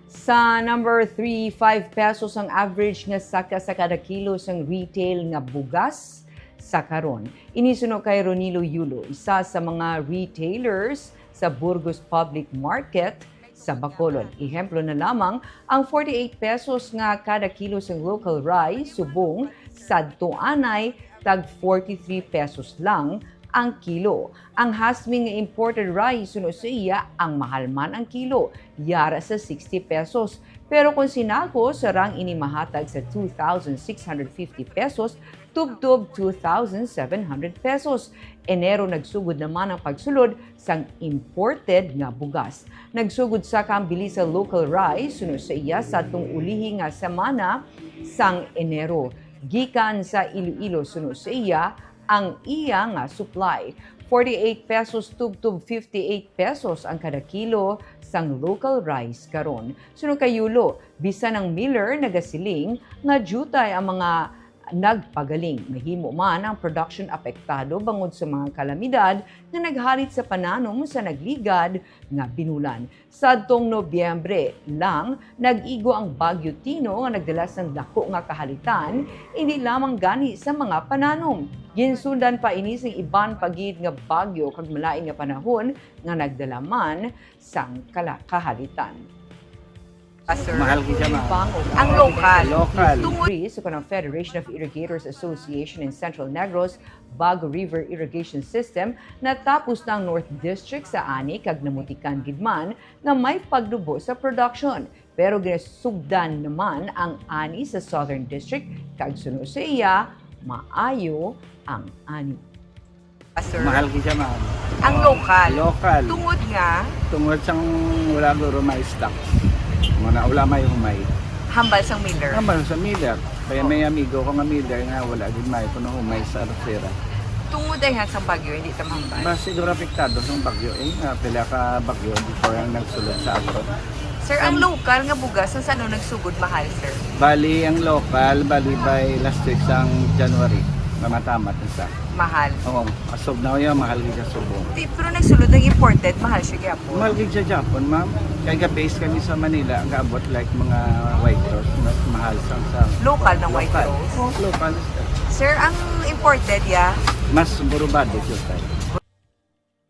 Sa number 3, 5 pesos ang average nga saka sa kada kilo sang retail nga bugas sa karon. Inisunod kay Ronilo Yulo, isa sa mga retailers sa Burgos Public Market sa Bacolod. Ehemplo na lamang ang 48 pesos nga kada kilo sang local rice subong sadto anay tag 43 pesos lang ang kilo. Ang hasmi nga imported rice suno sa iya ang mahal man ang kilo, yara sa 60 pesos. Pero kung sinako sarang inimahatag sa 2,650 pesos, tubtob 2,700 pesos. Enero nagsugod naman ang pagsulod sang imported nga bugas. Nagsugod sa kambili sa local rice suno sa iya sa tung ulihi nga semana sang Enero. Gikan sa Iloilo suno sa iya ang iya nga supply. 48 pesos tubtub 58 pesos ang kada kilo sang local rice karon. Sunod kay Yulo, bisan ng miller nagasiling nga jutay ang mga nagpagaling. Mahimo man ang production apektado bangod sa mga kalamidad nga naghalit sa pananom sa nagligad nga binulan. Sadtong Nobyembre lang, nag-igo ang Bagyo Tino nga nagdala ng dako nga kahalitan, hindi lamang gani sa mga pananom. Ginsundan pa ini sing iban pagid nga bagyo kag malain nga panahon nga nagdala man sang kahalitan. Mahal kita ma. Ang local. Local. Sa kanang Federation of Irrigators Association in Central Negros, Bago River Irrigation System, natapos na ang North District sa ani kag namutikan gidman nga may pagdubo sa production. Pero ginasugdan naman ang ani sa Southern District kag suno sa iya, maayo ang ani. Mahal kita ma. Ang local. Local. Tungod nga, Tungod sang wala guro may stocks. Muna wala may humay. hambal sang miller. Naman sa Miller. Kaya may amigo ko nga Miller nga wala din may kuno humay sa Arcera. Tungod ay sang bagyo, hindi ta mahambal. Mas siguro apektado ng bagyo nga pila ka bagyo before ang nagsulod sa ato. Sir, ang local nga bugas, sa ano nagsugod mahal, sir? Bali ang local, bali by last week sang January. Mamatamat na sa. Mahal. Oo, asog na yun, mahal kita subong. Pero nagsulod ng imported, mahal siya kaya po. Mahal kita sa Japan, ma'am. Kaya base kami sa Manila, ang kaabot like mga white rose, mas mahal sa Local ng white local. rose. Oh, local. Sir, ang imported, ya, Mas burubado yun tayo.